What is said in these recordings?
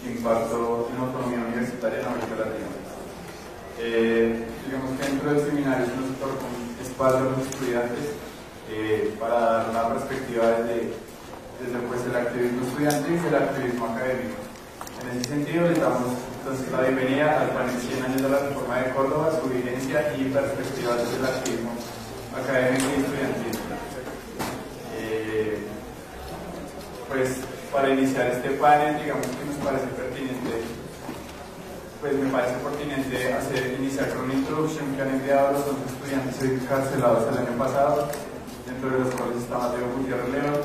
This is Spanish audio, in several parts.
su impacto en la autonomía universitaria en América Latina. Digamos que dentro del seminario se nos otorga un espacio a los estudiantes para dar una perspectiva desde pues, el activismo estudiantil y el activismo académico. En ese sentido, les damos entonces la bienvenida al panel 100 años de la Reforma de Córdoba, su vigencia y perspectivas desde el activismo académico y estudiantil. Pues para iniciar este panel, digamos que nos parece pertinente, pues me parece pertinente iniciar con una introducción que han enviado los 11 estudiantes encarcelados el año pasado, dentro de los cuales está Mateo Gutiérrez León,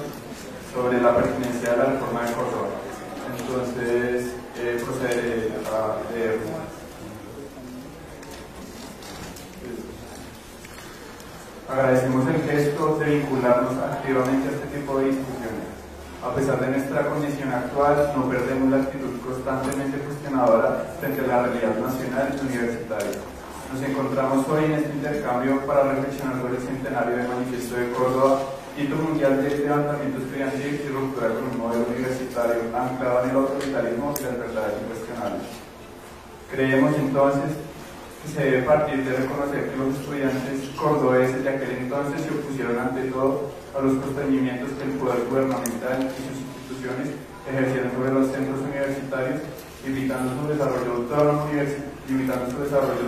sobre la pertinencia de la Reforma de Córdoba. Entonces, procederé a leer. Agradecemos el gesto de vincularnos activamente a este tipo de discusiones. A pesar de nuestra condición actual, no perdemos la actitud constantemente cuestionadora frente a la realidad nacional y universitaria. Nos encontramos hoy en este intercambio para reflexionar sobre el centenario del Manifiesto de Córdoba, hito mundial de levantamiento estudiantil y ruptura con un modelo universitario anclado en el autoritarismo y las verdades incuestionables. Creemos entonces que se debe partir de reconocer que los estudiantes cordobeses de aquel entonces se opusieron ante todo a los constreñimientos que el poder gubernamental y sus instituciones ejercieron sobre los centros universitarios, limitando su desarrollo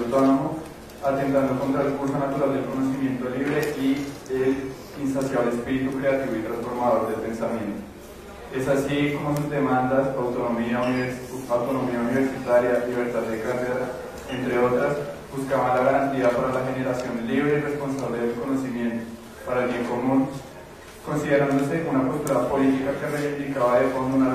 autónomo, atentando contra el curso natural del conocimiento libre y el insaciable espíritu creativo y transformador del pensamiento. Es así como sus demandas, autonomía universitaria, libertad de cátedra, entre otras, buscaban la garantía para la generación libre y responsable del conocimiento, para el bien común, considerándose una postura política que reivindicaba de fondo una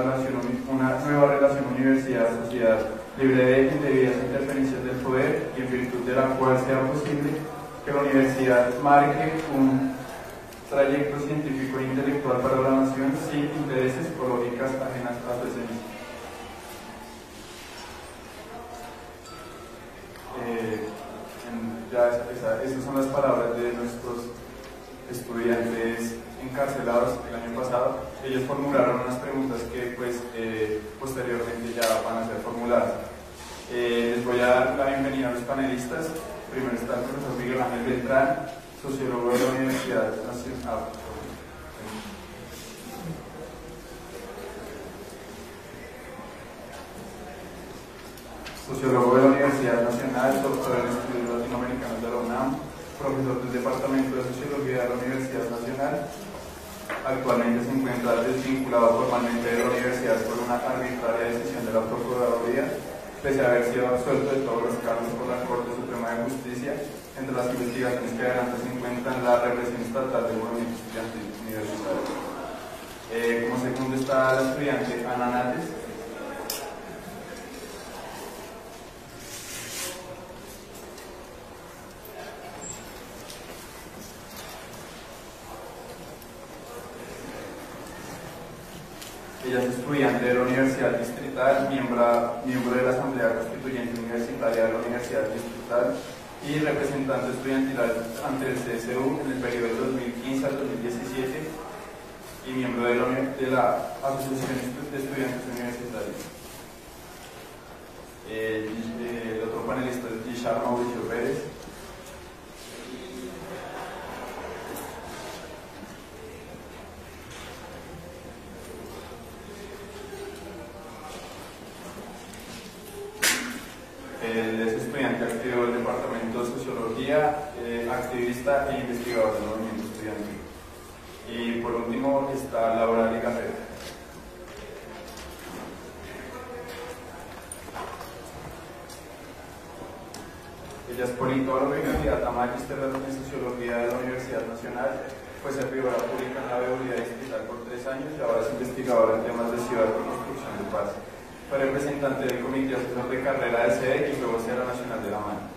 nueva relación universidad-sociedad, libre de indebidas interferencias del poder y en virtud de la cual sea posible que la universidad marque un trayecto científico e intelectual para la nación sin intereses o lógicas ajenas a su esencia. Esas son las palabras de nuestros estudiantes encarcelados el año pasado. Ellos formularon unas preguntas que pues posteriormente ya van a ser formuladas. Les voy a dar la bienvenida a los panelistas. Primero está el profesor Miguel Ángel Beltrán, sociólogo de la Universidad Nacional. Sociólogo de la Universidad Nacional, doctor en estudios latinoamericanos de la UNAM, profesor del Departamento de Sociología de la Universidad Nacional. Actualmente se encuentra desvinculado formalmente de la universidad por una arbitraria decisión de la Procuraduría, pese a haber sido absuelto de todos los cargos por la Corte Suprema de Justicia. Entre las investigaciones que adelante se encuentran la represión estatal del movimiento estudiantil universitario. Como segundo está la estudiante Ana Nández. Ella es estudiante de la Universidad Distrital, miembro de la Asamblea Constituyente Universitaria de la Universidad Distrital y representante estudiantil ante el CSU en el periodo del 2015 al 2017 y miembro de la Asociación de Estudiantes Universitarios. El otro panelista es Guillermo Mauricio Pérez. Él es estudiante activo del Departamento de Sociología, activista e investigador del movimiento estudiantil. Y por último está Laura Ligafera. Ella es politóloga y candidata a magíster en Sociología de la Universidad Nacional, fue servidora pública en la Veeduría Distrital por 3 años y ahora es investigadora en temas de ciudad y construcción de paz. Fue representante del Comité Asesor de Carrera de SEDE y luego Sierra Nacional de la Mano.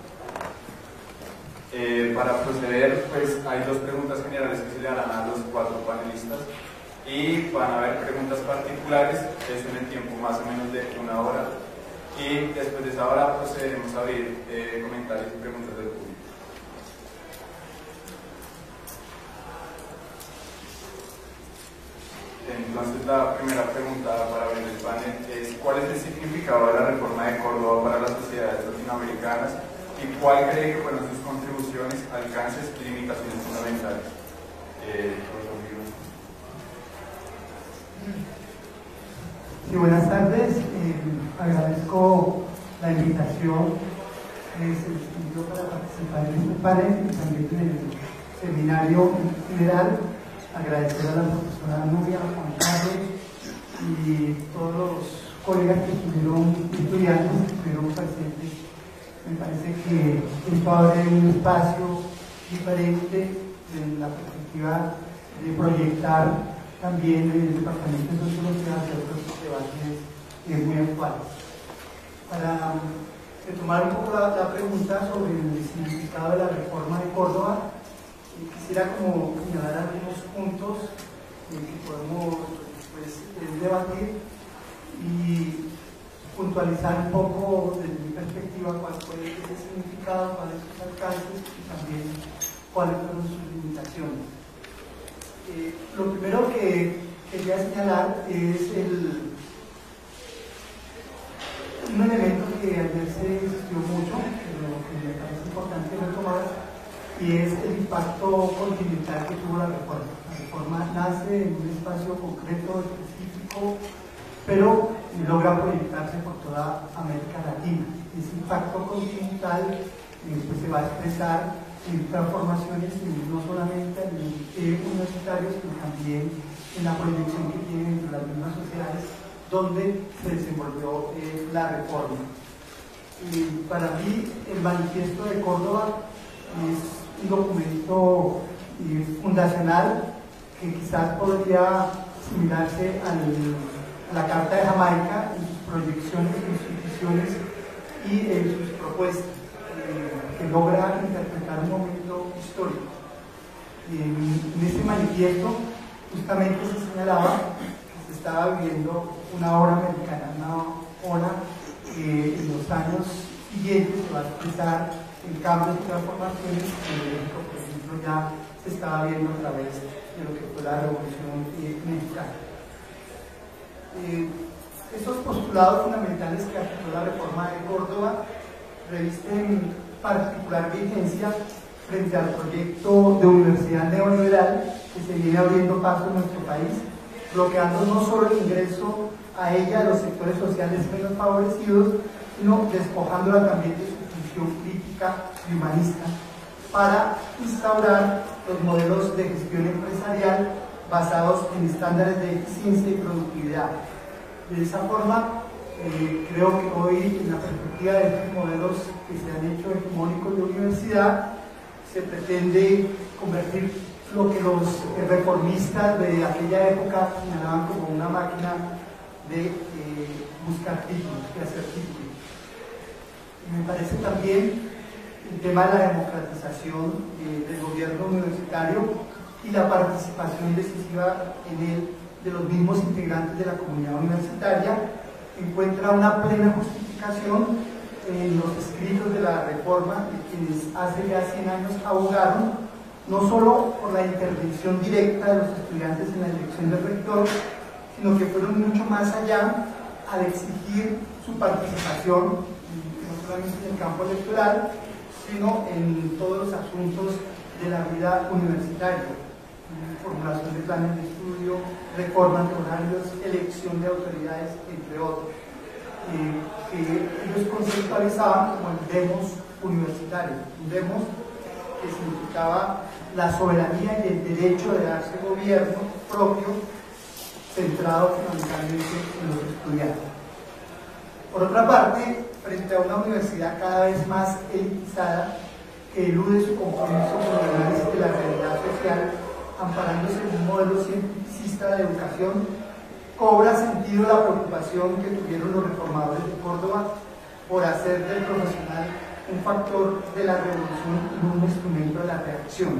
Para proceder, pues hay 2 preguntas generales que se le harán a los 4 panelistas y van a haber preguntas particulares, eso en el tiempo más o menos de 1 hora, y después de esa hora procederemos a abrir comentarios y preguntas del público. Entonces la primera pregunta para abrir el panel es ¿cuál es el significado de la reforma de Córdoba para las sociedades latinoamericanas y cuál cree que fueron sus contribuciones, alcances y limitaciones fundamentales? Sí, buenas tardes. Agradezco la invitación que se me pidió para participar en este panel y también en el seminario en general. Agradecer a la profesora Nubia, a Juan Carlos y todos los colegas que estuvieron, estudiantes que estuvieron presentes. Me parece que esto abre un espacio diferente en la perspectiva de proyectar también el Departamento de Sociología hacia otros debates muy actuales. Para retomar un poco la pregunta sobre el significado de la reforma de Córdoba, quisiera como señalar algunos puntos que podemos debatir y puntualizar un poco desde mi perspectiva cuál fue ese significado, cuáles sus alcances y también cuáles fueron sus limitaciones. Lo primero que quería señalar es un elemento que ayer se discutió mucho, pero que me parece importante retomar, y es el impacto continental que tuvo la reforma. La reforma nace en un espacio concreto, específico, pero logra proyectarse por toda América Latina. Ese impacto continental pues se va a expresar en transformaciones no solamente a nivel universitario, sino también en la proyección que tienen entre las mismas sociedades donde se desenvolvió la reforma. Para mí, el Manifiesto de Córdoba es un documento fundacional que quizás podría asimilarse a la Carta de Jamaica en sus proyecciones, instituciones y en sus propuestas, que logra interpretar un momento histórico. En este manifiesto justamente se señalaba que se estaba viviendo una ola americana, una ola que en los años siguientes se va a expresar en cambios y transformaciones que en México, por ejemplo, ya se estaba viendo a través de lo que fue la Revolución Mexicana. Estos postulados fundamentales que articuló la reforma de Córdoba revisten particular vigencia frente al proyecto de universidad neoliberal que se viene abriendo paso en nuestro país, bloqueando no solo el ingreso a ella de los sectores sociales menos favorecidos, sino despojándola también de su función crítica y humanista para instaurar los modelos de gestión empresarial basados en estándares de eficiencia y productividad. De esa forma, creo que hoy, en la perspectiva de estos modelos que se han hecho hegemónicos de universidad, se pretende convertir lo que los reformistas de aquella época señalaban como una máquina de buscar títulos, de hacer títulos. Y me parece también el tema de la democratización del gobierno universitario y la participación decisiva en él de los mismos integrantes de la comunidad universitaria encuentra una plena justificación en los escritos de la reforma de quienes hace ya 100 años abogaron no solo por la intervención directa de los estudiantes en la elección del rector, sino que fueron mucho más allá al exigir su participación, no solamente en el campo electoral, sino en todos los asuntos de la vida universitaria, formulación de planes de estudio, reformas de horarios, elección de autoridades, entre otros, que ellos conceptualizaban como el demos universitario, un demos que significaba la soberanía y el derecho de darse gobierno propio, centrado fundamentalmente en los estudiantes. Por otra parte, frente a una universidad cada vez más elitizada, que elude su compromiso con el análisis de la realidad social, amparándose en un modelo cientificista de educación, cobra sentido la preocupación que tuvieron los reformadores de Córdoba por hacer del profesional un factor de la revolución y un instrumento de la reacción,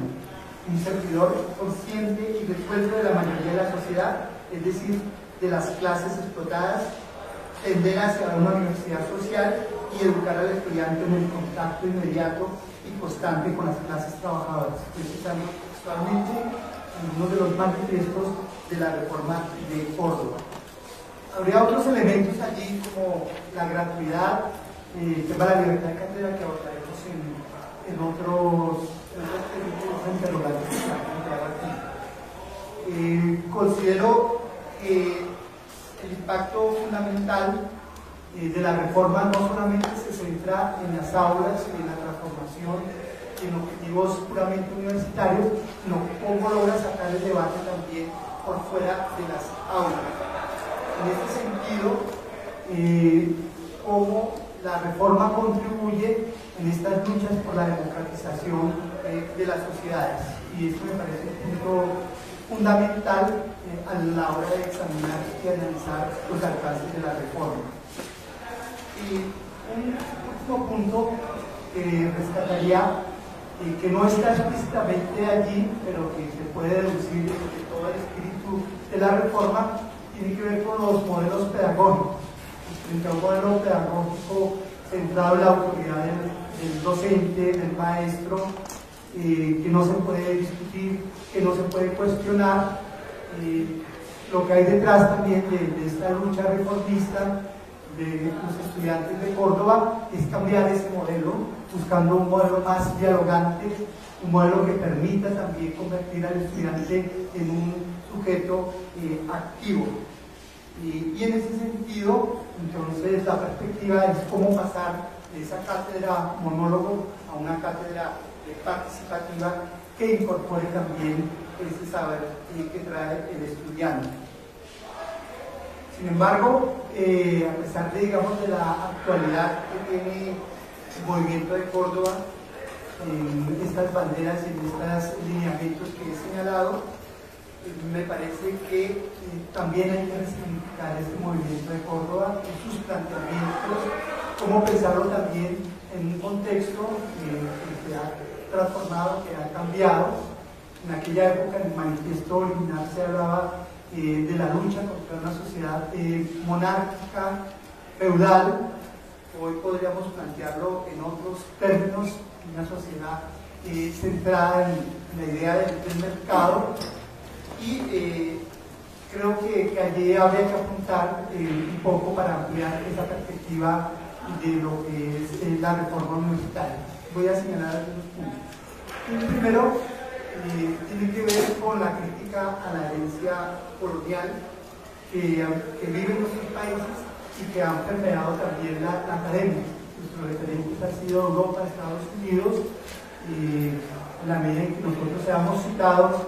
un servidor consciente y resuelto de la mayoría de la sociedad, es decir, de las clases explotadas, tender hacia una universidad social y educar al estudiante en el contacto inmediato y constante con las clases trabajadoras, precisamente actualmente en uno de los manifiestos de la reforma de Córdoba. Habría otros elementos allí como la gratuidad, el tema de la libertad de cátedra que abordaremos en otros interrogantes que se han planteado aquí. Considero que el impacto fundamental de la reforma no solamente se centra en las aulas y en la transformación en objetivos puramente universitarios, sino cómo logra sacar el debate también por fuera de las aulas. En este sentido, cómo la reforma contribuye en estas luchas por la democratización de las sociedades. Y esto me parece un punto fundamental a la hora de examinar y analizar los alcances de la reforma. Y un último punto que rescataría, que no está explícitamente allí, pero que se puede deducir de todo el espíritu de la reforma, tiene que ver con los modelos pedagógicos. Frente a un modelo pedagógico centrado en la autoridad del docente, del maestro, que no se puede discutir, que no se puede cuestionar. Lo que hay detrás también de esta lucha reformista de los estudiantes de Córdoba es cambiar ese modelo, buscando un modelo más dialogante, un modelo que permita también convertir al estudiante en un sujeto activo. Y en ese sentido, entonces, la perspectiva es cómo pasar de esa cátedra monólogo a una cátedra participativa que incorpore también ese saber que trae el estudiante. Sin embargo, a pesar de, digamos, de la actualidad que tiene el movimiento de Córdoba, en estas banderas y en estos lineamientos que he señalado, me parece que también hay que resignificar este movimiento de Córdoba y sus planteamientos, cómo pensarlo también en un contexto que se ha transformado, que ha cambiado. En aquella época, en el manifiesto original se hablaba de la lucha contra una sociedad monárquica, feudal. Hoy podríamos plantearlo en otros términos, una sociedad centrada en la idea del mercado. Y creo que allí habría que apuntar un poco para ampliar esa perspectiva de lo que es la reforma universitaria. Voy a señalar algunos puntos. El primero tiene que ver con la crítica a la herencia colonial que viven nuestros países y que han permeado también la academia. Nuestros referentes han sido Europa, Estados Unidos, en la medida en que nosotros seamos citados,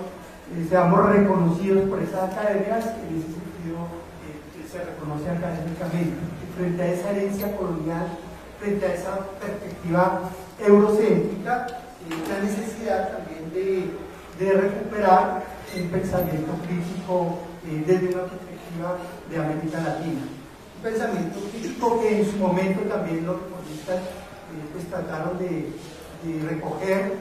seamos reconocidos por esas academias, en ese sentido se reconoce académicamente. Frente a esa herencia colonial, frente a esa perspectiva eurocéntrica, la necesidad también de recuperar un pensamiento crítico desde una perspectiva de América Latina. Un pensamiento crítico que en su momento también los reformistas pues trataron de recoger,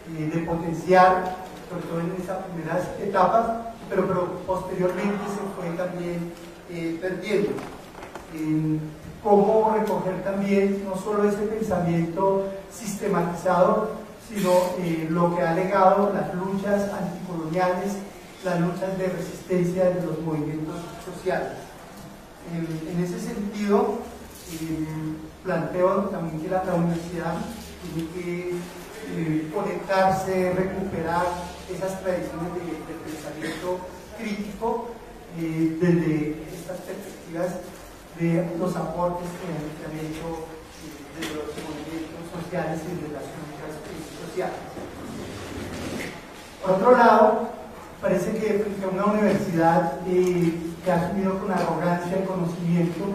de potenciar, sobre todo en esas primeras etapas, pero posteriormente se fue también perdiendo. Cómo recoger también no solo ese pensamiento sistematizado, sino lo que ha legado las luchas anticoloniales, las luchas de resistencia de los movimientos sociales. En ese sentido, planteo también que la universidad tiene que conectarse, recuperar esas tradiciones de pensamiento crítico desde estas perspectivas de los aportes que han hecho de los movimientos sociales y de las luchas sociales. Por otro lado, parece que frente a una universidad que ha asumido con arrogancia el conocimiento,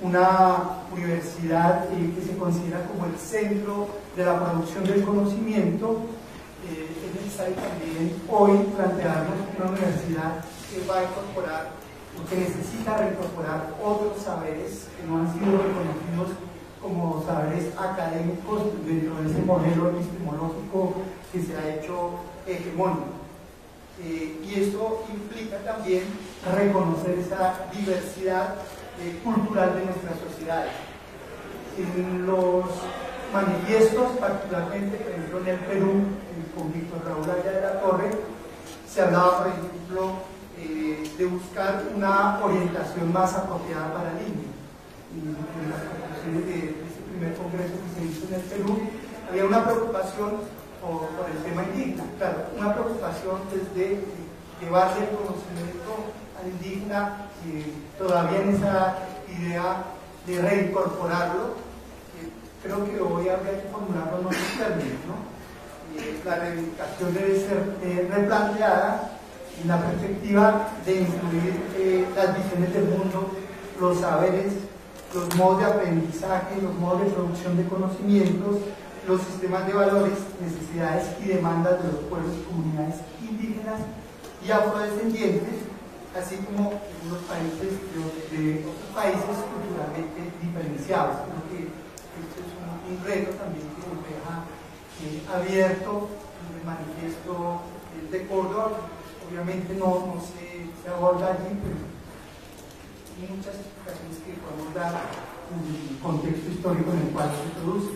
una universidad que se considera como el centro de la producción del conocimiento, es necesario también hoy plantearnos una universidad que va a incorporar, o que necesita reincorporar otros saberes que no han sido reconocidos como saberes académicos dentro de ese modelo epistemológico que se ha hecho hegemónico. Y esto implica también reconocer esa diversidad cultural de nuestras sociedades. En los manifiestos, particularmente, por ejemplo, en el Perú, con Víctor Raúl Aya de la Torre, se hablaba, por ejemplo, de buscar una orientación más apropiada para el INDE. Y en las conclusiones de este primer congreso que se hizo en el Perú, había una preocupación por el tema indígena, claro, una preocupación desde llevarle el conocimiento al indígena, todavía en esa idea de reincorporarlo. Creo que hoy habría que formularlo en otros términos, ¿no? La reivindicación debe ser replanteada en la perspectiva de incluir las visiones del mundo, los saberes, los modos de aprendizaje, los modos de producción de conocimientos, los sistemas de valores, necesidades y demandas de los pueblos y comunidades indígenas y afrodescendientes, así como en los países de otros países culturalmente diferenciados. Creo que este es un reto también que nos deja abierto el manifiesto de Córdoba. Obviamente no se aborda allí, pero hay muchas explicaciones que podemos dar en el contexto histórico en el cual se produce.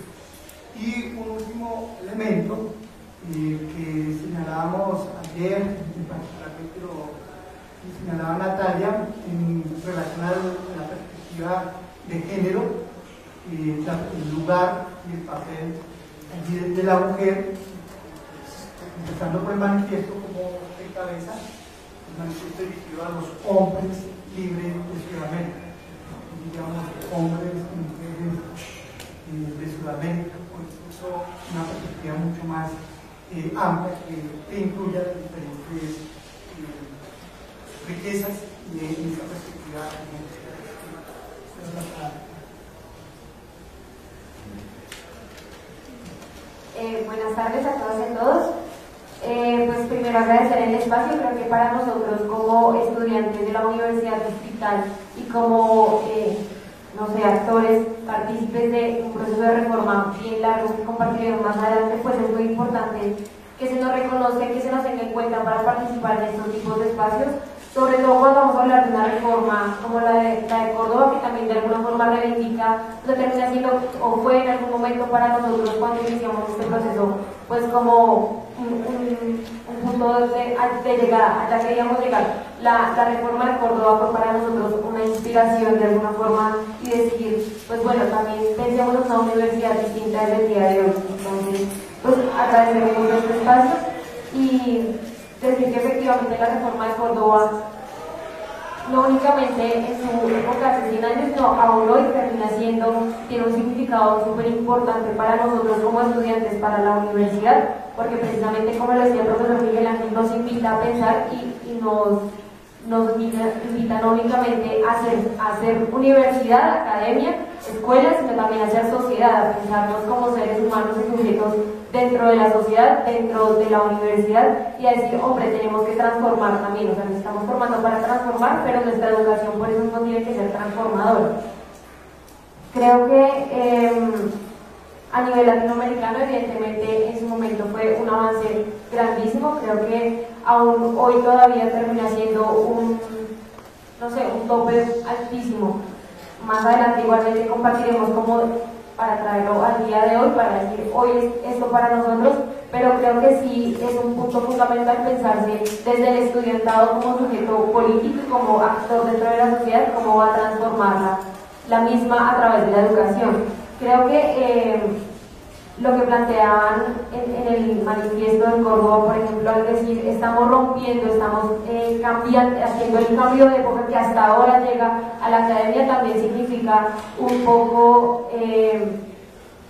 Y un último elemento que señalábamos ayer, particularmente lo señalaba Natalia, en relación a la perspectiva de género, el lugar y el papel allí de la mujer, empezando por el manifiesto como de cabeza, el manifiesto dirigido a los hombres libres de Sudamérica, digamos, hombres y mujeres de Sudamérica, por incluso una perspectiva mucho más amplia que incluya las diferentes riquezas y en esa perspectiva. Buenas tardes a todas y a todos. Pues primero agradecer el espacio. Creo que para nosotros como estudiantes de la Universidad Distrital y como no sé, actores, partícipes de un proceso de reforma bien largo que compartiremos más adelante, pues es muy importante que se nos reconozca y que se nos tenga en cuenta para participar en estos tipos de espacios, sobre todo cuando vamos a hablar de una reforma como la de Córdoba, que también de alguna forma reivindica, lo termina siendo o fue en algún momento para nosotros cuando iniciamos este proceso, pues como un punto de llegada, a la que queríamos llegar. La reforma de Córdoba fue para nosotros una inspiración de alguna forma y decir, pues bueno, también pensemos en una universidad distinta desde el día de hoy. Entonces, pues agradecemos mucho este espacio y decir que efectivamente la reforma de Córdoba no únicamente en su época hace 100 años, no, aún hoy tiene un significado súper importante para nosotros como estudiantes, para la universidad, porque precisamente como lo decía el profesor Miguel Ángel, nos invita a pensar y nos invita no únicamente a hacer universidad, academia, escuelas, sino también a hacer sociedad, a pensarnos como seres humanos y sujetos dentro de la sociedad, dentro de la universidad, y a decir, hombre, tenemos que transformar también, o sea, nos estamos formando para transformar, pero nuestra educación por eso no tiene que ser transformadora. Creo que a nivel latinoamericano, evidentemente, en su momento fue un avance grandísimo. Creo que aún hoy todavía termina siendo un tope altísimo. Más adelante igualmente compartiremos como para traerlo al día de hoy, para decir hoy es esto para nosotros, pero creo que sí es un punto fundamental pensarse desde el estudiantado como sujeto político y como actor dentro de la sociedad, cómo va a transformarla la misma a través de la educación. Creo que lo que planteaban en el manifiesto de Córdoba, por ejemplo, al decir estamos rompiendo, estamos cambiando, haciendo el cambio de época que hasta ahora llega a la academia, también significa un poco,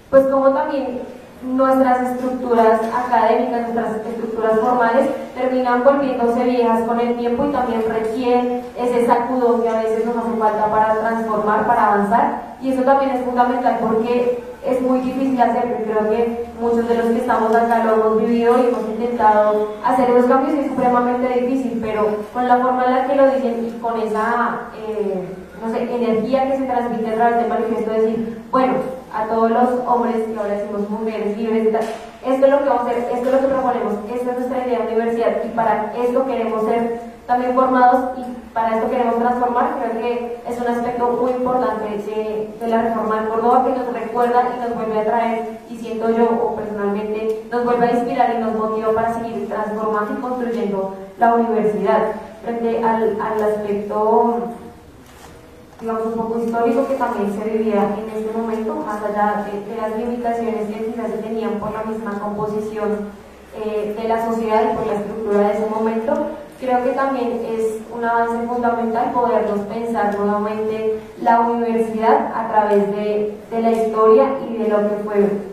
pues como también nuestras estructuras académicas, nuestras estructuras formales terminan volviéndose viejas con el tiempo y también requieren ese sacudón que a veces nos hace falta para transformar, para avanzar, y eso también es fundamental porque es muy difícil hacerlo. Creo que muchos de los que estamos acá lo hemos vivido y hemos intentado hacer los cambios y es supremamente difícil, pero con la forma en la que lo dicen y con esa energía que se transmite a través del manifiesto, decir, bueno, a todos los hombres, que ahora decimos mujeres libres, esto es lo que vamos a hacer, esto es lo que proponemos, esta es nuestra idea de universidad y para esto queremos ser también formados y para esto queremos transformar. Creo que es un aspecto muy importante de la reforma de Córdoba que nos recuerda y nos vuelve a traer, y siento yo, o personalmente, nos vuelve a inspirar y nos motiva para seguir transformando y construyendo la universidad. frente al aspecto, digamos, un poco histórico que también se vivía en este momento, más allá de las limitaciones que quizás se tenían por la misma composición de la sociedad y por la estructura de ese momento. Creo que también es un avance fundamental podernos pensar nuevamente la universidad a través de la historia y de lo que fue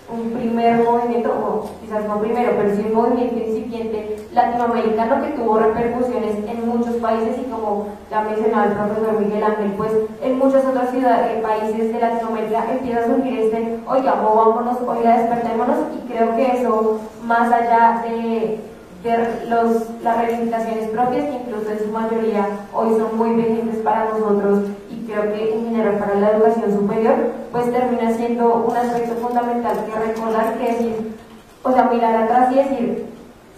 un primer movimiento, o quizás no primero, pero sí un movimiento incipiente latinoamericano que tuvo repercusiones en muchos países y, como ya mencionaba el profesor Miguel Ángel, pues en muchas otras ciudades, países de Latinoamérica empieza a surgir oiga, movámonos, oiga, despertémonos, y creo que eso, más allá de las reivindicaciones propias, que incluso en su mayoría hoy son muy vigentes para nosotros y creo que en general para la educación superior, pues termina siendo un aspecto fundamental que recordar, que decir, o sea, mirar atrás y decir,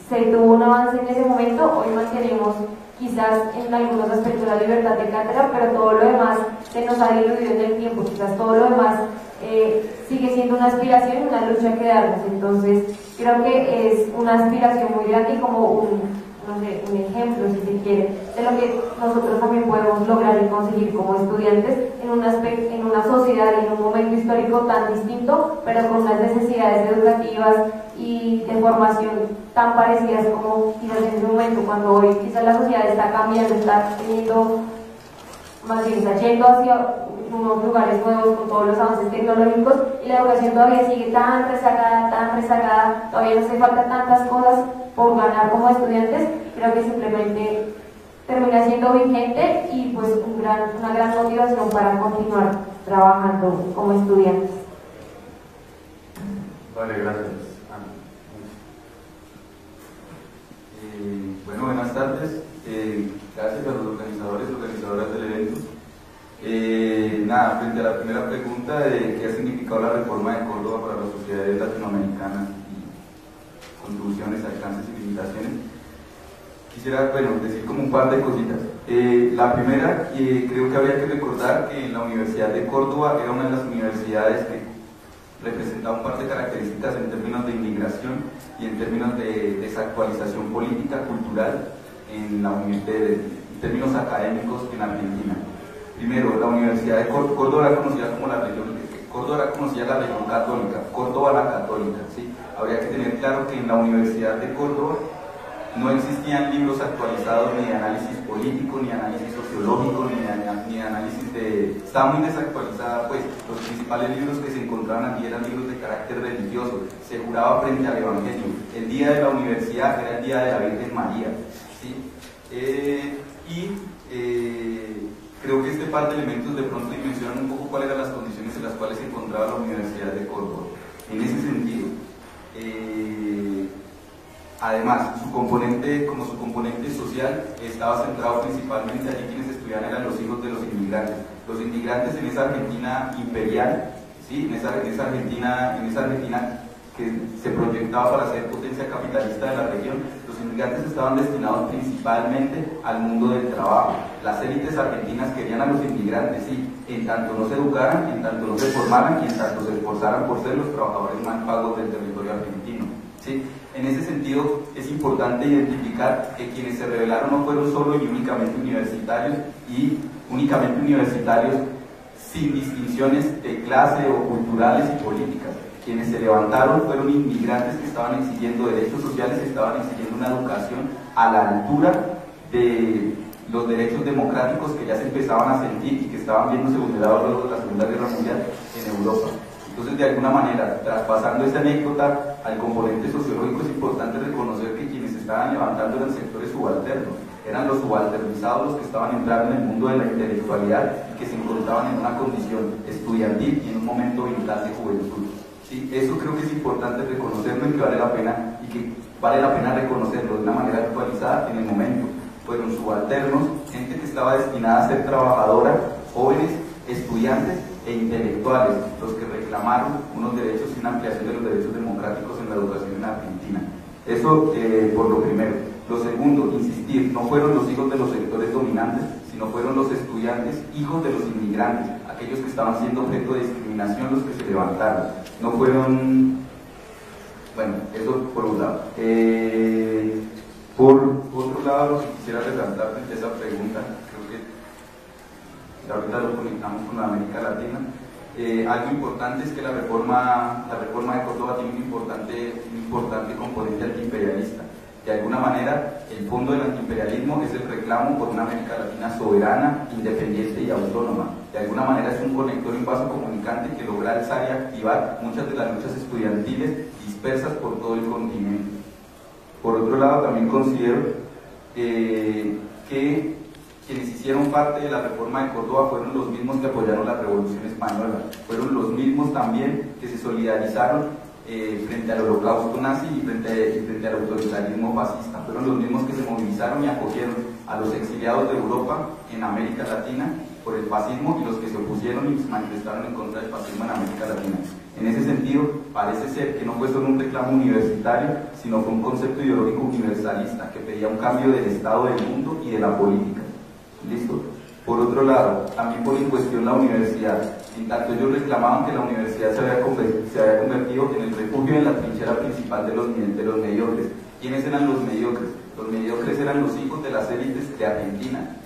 se tuvo un avance en ese momento, hoy mantenemos quizás en algunos aspectos la libertad de cátedra, pero todo lo demás se nos ha diluido en el tiempo, quizás todo lo demás sigue siendo una aspiración y una lucha que darnos. Entonces creo que es una aspiración muy grande y como no sé, un ejemplo, si se quiere, de lo que nosotros también podemos lograr y conseguir como estudiantes en una sociedad y en un momento histórico tan distinto, pero con unas necesidades educativas y de formación tan parecidas como quizás en ese momento, cuando hoy quizás la sociedad está cambiando, está teniendo, más bien está yendo hacia unos lugares nuevos con todos los avances tecnológicos, y la educación todavía sigue tan rezagada, todavía nos hace falta tantas cosas por ganar como estudiantes. Creo que simplemente termina siendo vigente y pues una gran motivación para continuar trabajando como estudiantes. Vale, gracias. Bueno, buenas tardes. Gracias a los organizadores y organizadoras del evento. Frente a la primera pregunta de qué ha significado la reforma de Córdoba para las sociedades latinoamericanas y contribuciones, alcances y limitaciones, quisiera decir como un par de cositas. La primera, creo que habría que recordar que la Universidad de Córdoba era una de las universidades que representaba un par de características en términos de inmigración y en términos de desactualización política, cultural, en términos académicos en Argentina. Primero, la Universidad de Córdoba era conocida como la región, Córdoba era conocida la región católica, Córdoba la católica, ¿sí? Habría que tener claro que en la Universidad de Córdoba no existían libros actualizados ni de análisis político, ni análisis sociológico, ni de análisis de... Estaba muy desactualizada, pues los principales libros que se encontraban allí eran libros de carácter religioso, se juraba frente al Evangelio. El día de la universidad era el día de la Virgen María, ¿sí? Creo que este par de elementos de pronto dimensionan un poco cuáles eran las condiciones en las cuales se encontraba la Universidad de Córdoba. En ese sentido, además, su componente social estaba centrado principalmente allí quienes estudiaban eran los hijos de los inmigrantes. Los inmigrantes en esa Argentina imperial, ¿sí? en esa Argentina que se proyectaba para ser potencia capitalista de la región, los inmigrantes estaban destinados principalmente al mundo del trabajo. Las élites argentinas querían a los inmigrantes, sí, en tanto no se educaran, en tanto no se formaran y en tanto se esforzaran por ser los trabajadores más pagos del territorio argentino, ¿sí? En ese sentido, es importante identificar que quienes se rebelaron no fueron solo y únicamente universitarios sin distinciones de clase o culturales y políticas. Quienes se levantaron fueron inmigrantes que estaban exigiendo derechos sociales, que estaban exigiendo una educación a la altura de los derechos democráticos que ya se empezaban a sentir y que estaban viéndose vulnerados luego de la Segunda Guerra Mundial en Europa. Entonces, de alguna manera, traspasando esa anécdota al componente sociológico, es importante reconocer que quienes se estaban levantando eran sectores subalternos, eran los subalternizados los que estaban entrando en el mundo de la intelectualidad y que se encontraban en una condición estudiantil y en un momento vital de juventud. ¿Sí? Eso creo que es importante reconocerlo y que vale la pena reconocerlo de una manera actualizada en el momento. Fueron subalternos, gente que estaba destinada a ser trabajadora, jóvenes, estudiantes e intelectuales, los que reclamaron unos derechos y una ampliación de los derechos democráticos en la educación en Argentina. Eso por lo primero. Lo segundo, insistir, no fueron los hijos de los sectores dominantes, sino fueron los estudiantes, hijos de los inmigrantes, aquellos que estaban siendo objeto de discriminación, los que se levantaron. No fueron... Bueno, eso por un lado. Por otro lado, lo que quisiera resaltar frente a esa pregunta, creo que ahorita lo conectamos con la América Latina, algo importante es que la reforma de Córdoba tiene un importante componente antiimperialista. De alguna manera, el fondo del antiimperialismo es el reclamo por una América Latina soberana, independiente y autónoma. De alguna manera es un conector y un vaso comunicante que logra alzar y activar muchas de las luchas estudiantiles dispersas por todo el continente. Por otro lado, también considero que quienes hicieron parte de la reforma de Córdoba fueron los mismos que apoyaron la Revolución Española, fueron los mismos también que se solidarizaron frente al holocausto nazi y frente al autoritarismo fascista, fueron los mismos que se movilizaron y acogieron a los exiliados de Europa en América Latina por el fascismo y los que se opusieron y se manifestaron en contra del fascismo en América Latina. En ese sentido, parece ser que no fue solo un reclamo universitario, sino fue un concepto ideológico universalista que pedía un cambio del estado del mundo y de la política. ¿Listo? Por otro lado, también pone en cuestión la universidad. En tanto ellos reclamaban que la universidad se había convertido en el refugio, en la trinchera principal de los mediocres. ¿Quiénes eran los mediocres? Los mediocres eran los hijos de las élites de Argentina,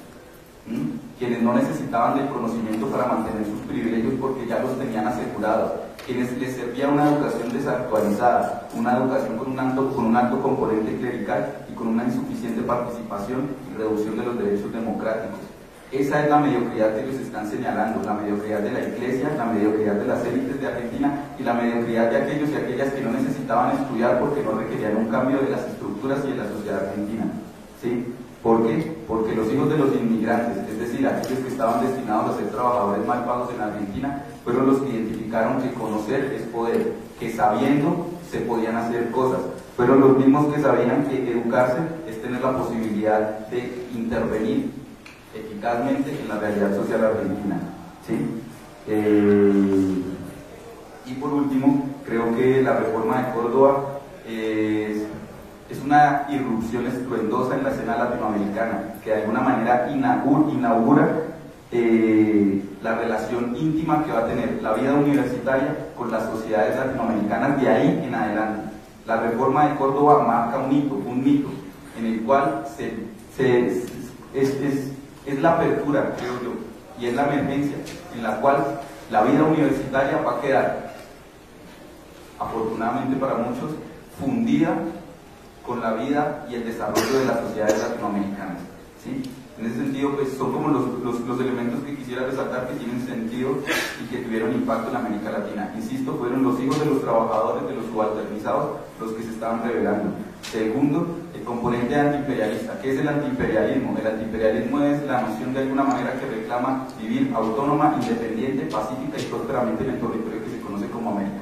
quienes no necesitaban del conocimiento para mantener sus privilegios porque ya los tenían asegurados, quienes les servía una educación desactualizada, una educación con un alto componente clerical y con una insuficiente participación y reducción de los derechos democráticos. Esa es la mediocridad que ellos están señalando, la mediocridad de la Iglesia, la mediocridad de las élites de Argentina y la mediocridad de aquellos y aquellas que no necesitaban estudiar porque no requerían un cambio de las estructuras y de la sociedad argentina. ¿Sí? ¿Por qué? Porque los hijos de los inmigrantes, es decir, aquellos que estaban destinados a ser trabajadores mal pagos en Argentina, fueron los que identificaron que conocer es poder, que sabiendo se podían hacer cosas. Fueron los mismos que sabían que educarse es tener la posibilidad de intervenir eficazmente en la realidad social argentina. ¿Sí? Y por último, creo que la reforma de Córdoba es una irrupción estruendosa en la escena latinoamericana, que de alguna manera inaugura la relación íntima que va a tener la vida universitaria con las sociedades latinoamericanas de ahí en adelante. La reforma de Córdoba marca un hito en el cual es la apertura, creo yo, y es la emergencia en la cual la vida universitaria va a quedar, afortunadamente para muchos, fundida con la vida y el desarrollo de las sociedades latinoamericanas. ¿Sí? En ese sentido, pues son como los elementos que quisiera resaltar que tienen sentido y que tuvieron impacto en América Latina. Insisto, fueron los hijos de los trabajadores, de los subalternizados, los que se estaban rebelando. Segundo, el componente antiimperialista. ¿Qué es el antiimperialismo? El antiimperialismo es la noción de alguna manera que reclama vivir autónoma, independiente, pacífica y prósperamente en el territorio que se conoce como América.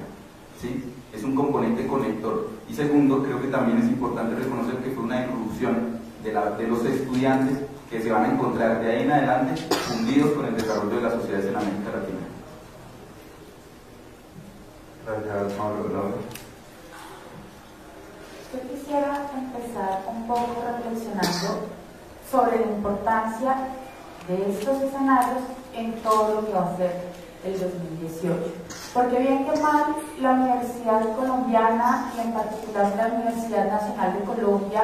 ¿Sí? Es un componente conector. Y segundo, creo que también es importante reconocer que fue una irrupción de los estudiantes que se van a encontrar de ahí en adelante fundidos con el desarrollo de las sociedades en América Latina. Gracias, Pablo. Yo quisiera empezar un poco reflexionando sobre la importancia de estos escenarios en todo lo que va a ser el 2018. Porque bien que mal, la Universidad Colombiana y en particular la Universidad Nacional de Colombia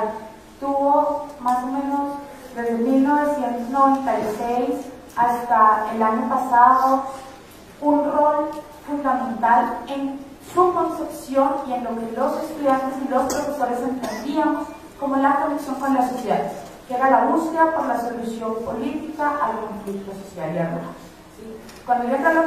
tuvo más o menos desde 1996 hasta el año pasado un rol fundamental en su concepción y en lo que los estudiantes y los profesores entendíamos como la conexión con la sociedad, que era la búsqueda por la solución política al conflicto social y armado. ¿Sí? Cuando yo hablo